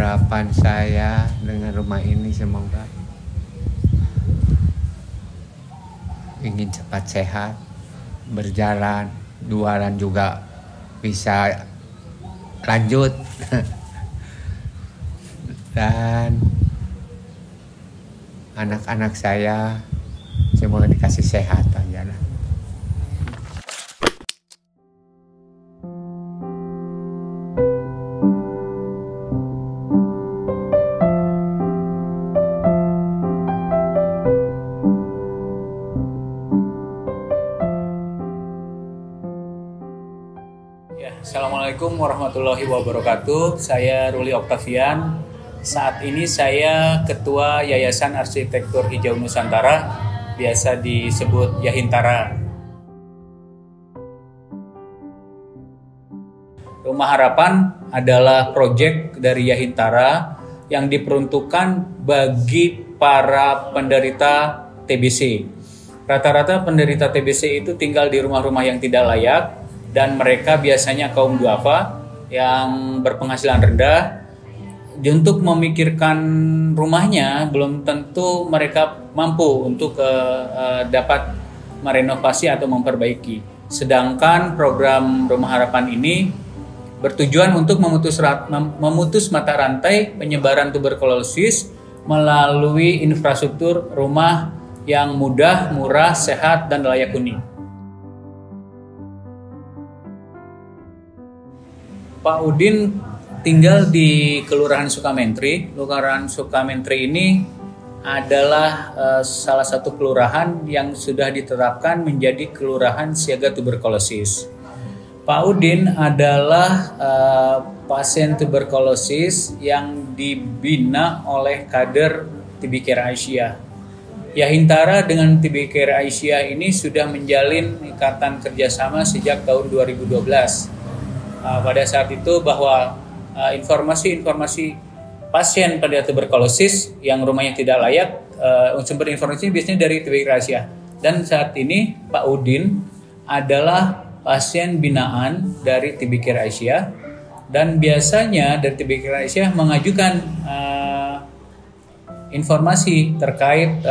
harapan saya dengan rumah ini semoga ingin cepat sehat, berjalan, jualan juga bisa lanjut dan anak-anak saya semoga dikasih sehat aja lah. Assalamualaikum warahmatullahi wabarakatuh. Saya Ruli Oktavian. Saat ini saya Ketua Yayasan Arsitektur Hijau Nusantara, biasa disebut Yahintara. Rumah Harapan adalah proyek dari Yahintara yang diperuntukkan bagi para penderita TBC. Rata-rata penderita TBC itu tinggal di rumah-rumah yang tidak layak, dan mereka biasanya kaum duafa yang berpenghasilan rendah. Untuk memikirkan rumahnya belum tentu mereka mampu untuk dapat merenovasi atau memperbaiki. Sedangkan program Rumah Harapan ini bertujuan untuk memutus mata rantai penyebaran tuberkulosis melalui infrastruktur rumah yang mudah, murah, sehat, dan layak huni. Pak Udin tinggal di Kelurahan Sukamentri. Kelurahan Sukamentri ini adalah salah satu kelurahan yang sudah ditetapkan menjadi kelurahan siaga tuberkulosis. Pak Udin adalah pasien tuberkulosis yang dibina oleh kader TB Care Aisyah. Yahintara dengan TB Care Aisyah ini sudah menjalin ikatan kerjasama sejak tahun 2012. Pada saat itu bahwa informasi-informasi pasien pada tuberkulosis yang rumahnya tidak layak, sumber informasinya biasanya dari TB Care Aisyah. Dan saat ini Pak Udin adalah pasien binaan dari TB Care Aisyah, dan biasanya dari TB Care Aisyah mengajukan informasi terkait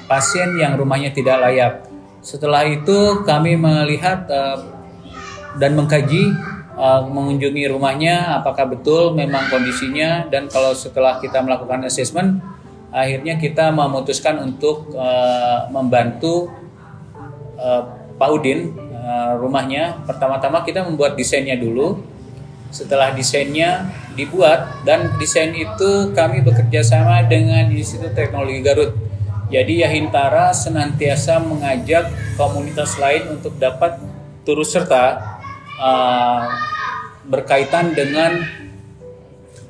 pasien yang rumahnya tidak layak. Setelah itu kami melihat dan mengkaji, mengunjungi rumahnya apakah betul memang kondisinya, dan kalau setelah kita melakukan assessment, akhirnya kita memutuskan untuk membantu Pak Udin rumahnya. Pertama-tama kita membuat desainnya dulu. Setelah desainnya dibuat, dan desain itu kami bekerja sama dengan Institut Teknologi Garut. Jadi Yahintara senantiasa mengajak komunitas lain untuk dapat turut serta berkaitan dengan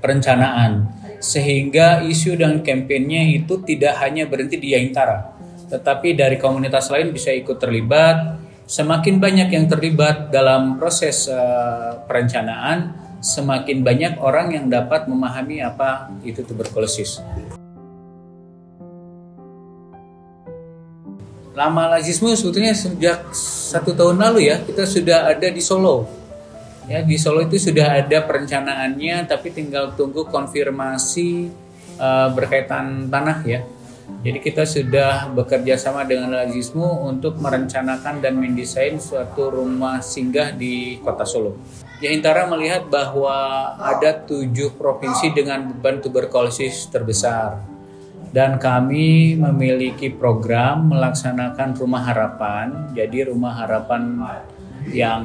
perencanaan, sehingga isu dan kampanyenya itu tidak hanya berhenti di Yahintara, tetapi dari komunitas lain bisa ikut terlibat. Semakin banyak yang terlibat dalam proses perencanaan, semakin banyak orang yang dapat memahami apa itu tuberkulosis. Lama lazisme sebetulnya sejak 1 tahun lalu ya, kita sudah ada di Solo. Ya, di Solo itu sudah ada perencanaannya, tapi tinggal tunggu konfirmasi berkaitan tanah ya. Jadi kita sudah bekerja sama dengan lazisme untuk merencanakan dan mendesain suatu rumah singgah di Kota Solo. Yahintara melihat bahwa ada 7 provinsi dengan beban tuberkulosis terbesar. Dan kami memiliki program melaksanakan Rumah Harapan. Jadi Rumah Harapan yang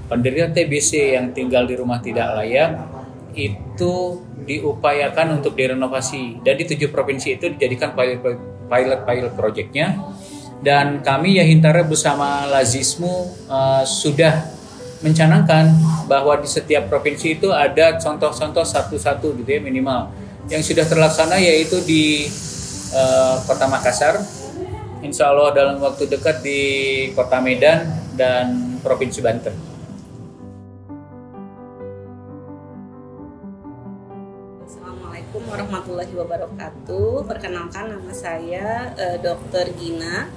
penderita TBC yang tinggal di rumah tidak layak itu diupayakan untuk direnovasi. Dan di 7 provinsi itu dijadikan pilot project-nya. Dan kami Yahintara bersama Lazismu sudah mencanangkan bahwa di setiap provinsi itu ada contoh-contoh satu-satu gitu ya minimal. Yang sudah terlaksana yaitu di Kota Makassar, insya Allah dalam waktu dekat di Kota Medan dan Provinsi Banten. Assalamualaikum warahmatullahi wabarakatuh. Perkenalkan, nama saya Dr. Gina.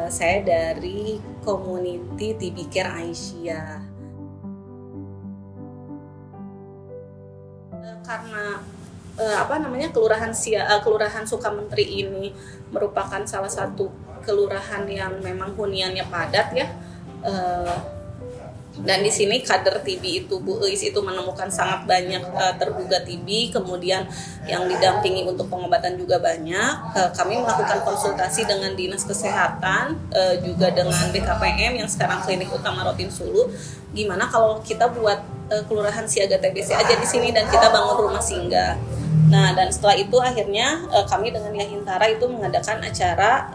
Saya dari Community TB Care Aisyah. Karena Kelurahan Sukamenteri ini merupakan salah satu kelurahan yang memang huniannya padat ya. Dan di sini kader TB itu Bu Eis itu menemukan sangat banyak terduga TB, kemudian yang didampingi untuk pengobatan juga banyak. Kami melakukan konsultasi dengan Dinas Kesehatan, juga dengan BKPM yang sekarang Klinik Utama Rotin Sulu. Gimana kalau kita buat kelurahan siaga TBC aja di sini dan kita bangun rumah singgah. Nah, dan setelah itu akhirnya kami dengan Yahintara itu mengadakan acara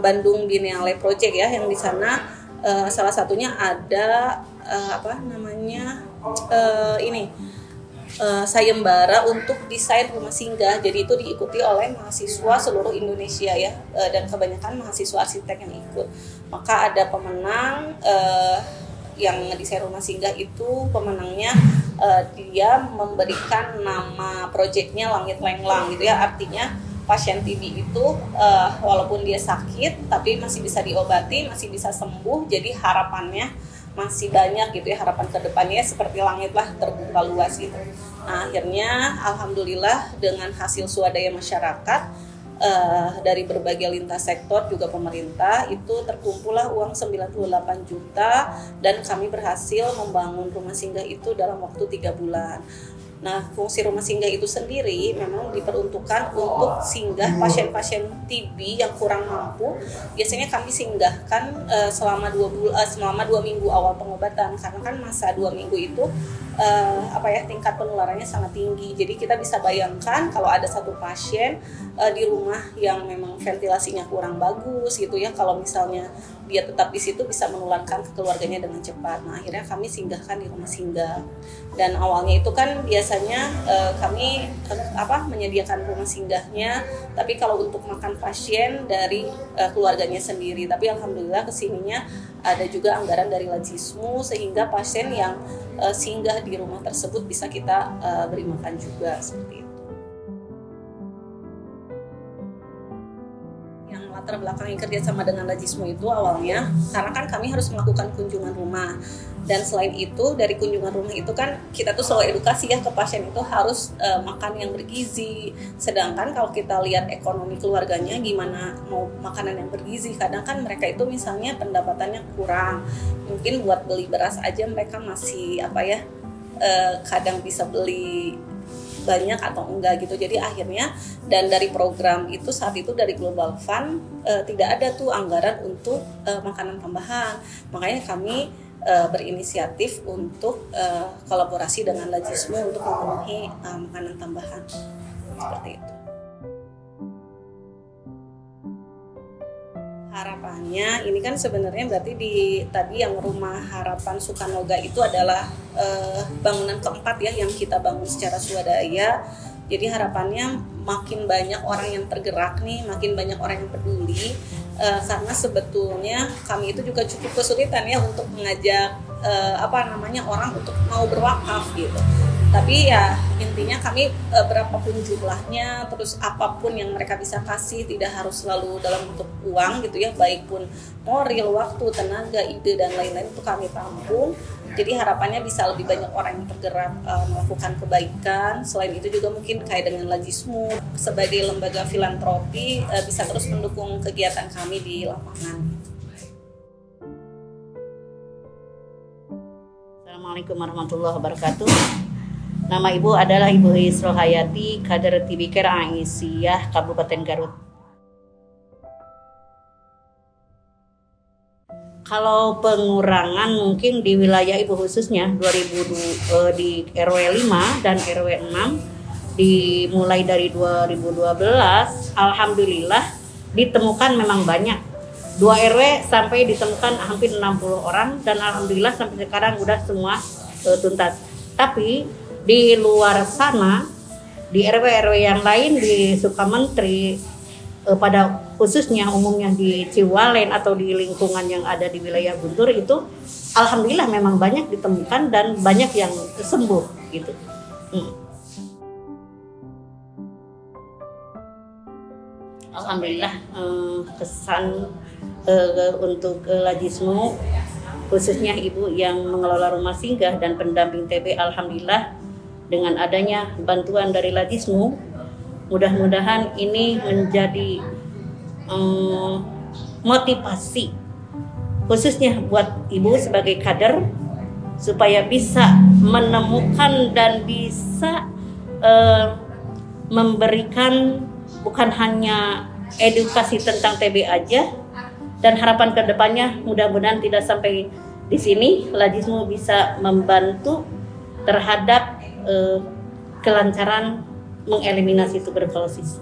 Bandung Biennale Project ya, yang di sana salah satunya ada sayembara untuk desain rumah singgah. Jadi itu diikuti oleh mahasiswa seluruh Indonesia ya, dan kebanyakan mahasiswa arsitek yang ikut. Maka ada pemenang yang desain rumah singgah itu, pemenangnya dia memberikan nama proyeknya Langit Lenglang gitu ya, artinya pasien TB itu walaupun dia sakit tapi masih bisa diobati, masih bisa sembuh, jadi harapannya masih banyak gitu ya, harapan ke depannya seperti langit lah, terbuka luas gitu. Nah, akhirnya alhamdulillah dengan hasil swadaya masyarakat dari berbagai lintas sektor juga pemerintah, itu terkumpullah uang 98 juta dan kami berhasil membangun rumah singgah itu dalam waktu 3 bulan. Nah, fungsi rumah singgah itu sendiri memang diperuntukkan untuk singgah pasien-pasien TB yang kurang mampu. Biasanya kami singgahkan selama 2 minggu awal pengobatan, karena kan masa 2 minggu itu tingkat penularannya sangat tinggi. Jadi kita bisa bayangkan kalau ada satu pasien di rumah yang memang ventilasinya kurang bagus gitu ya, kalau misalnya dia tetap di situ bisa menularkan ke keluarganya dengan cepat. Nah, akhirnya kami singgahkan di rumah singgah. Dan awalnya itu kan biasanya kami menyediakan rumah singgahnya, tapi kalau untuk makan pasien dari keluarganya sendiri. Tapi alhamdulillah kesininya ada juga anggaran dari Lajismu sehingga pasien yang singgah di rumah tersebut bisa kita beri makan juga, seperti itu. Latar belakang yang kerjasama dengan Lajismu itu awalnya karena kan kami harus melakukan kunjungan rumah, dan selain itu dari kunjungan rumah itu kan kita tuh selalu edukasi ya ke pasien itu harus makan yang bergizi. Sedangkan kalau kita lihat ekonomi keluarganya gimana mau makanan yang bergizi, kadang kan mereka itu misalnya pendapatannya kurang, mungkin buat beli beras aja mereka masih kadang bisa beli banyak atau enggak gitu. Jadi akhirnya dan dari program itu saat itu dari Global Fund tidak ada tuh anggaran untuk makanan tambahan. Makanya kami berinisiatif untuk kolaborasi dengan Lajismu untuk memenuhi makanan tambahan seperti itu. Harapannya ini kan sebenarnya berarti tadi yang Rumah Harapan Sukanoga itu adalah bangunan keempat ya yang kita bangun secara swadaya. Jadi harapannya makin banyak orang yang tergerak nih, makin banyak orang yang peduli, karena sebetulnya kami itu juga cukup kesulitan ya untuk mengajak orang untuk mau berwakaf gitu. Tapi ya intinya kami berapapun jumlahnya, terus apapun yang mereka bisa kasih, tidak harus selalu dalam bentuk uang gitu ya, baik pun moral, waktu, tenaga, ide dan lain-lain itu kami tampung. Jadi harapannya bisa lebih banyak orang yang tergerak melakukan kebaikan. Selain itu juga mungkin kayak dengan Lajismu sebagai lembaga filantropi bisa terus mendukung kegiatan kami di lapangan. Assalamualaikum warahmatullahi wabarakatuh. Nama Ibu adalah Ibu Eis Rohayati, kader TB Care Aisyah, Kabupaten Garut. Kalau pengurangan mungkin di wilayah Ibu khususnya 2002 di RW 5 dan RW 6 dimulai dari 2012, alhamdulillah ditemukan memang banyak. 2 RW sampai ditemukan hampir 60 orang dan alhamdulillah sampai sekarang udah semua tuntas. Tapi di luar sana di RW-RW yang lain di Sukamenteri pada khususnya umumnya di Ciwalen atau di lingkungan yang ada di wilayah Guntur itu alhamdulillah memang banyak ditemukan dan banyak yang sembuh gitu. Alhamdulillah kesan untuk Lajismu khususnya Ibu yang mengelola rumah singgah dan pendamping TB, alhamdulillah dengan adanya bantuan dari Lajismu, mudah-mudahan ini menjadi motivasi khususnya buat ibu sebagai kader supaya bisa menemukan dan bisa memberikan bukan hanya edukasi tentang TB aja, dan harapan kedepannya mudah-mudahan tidak sampai di sini, Lajismu bisa membantu terhadap kelancaran mengeliminasi tuberkulosis.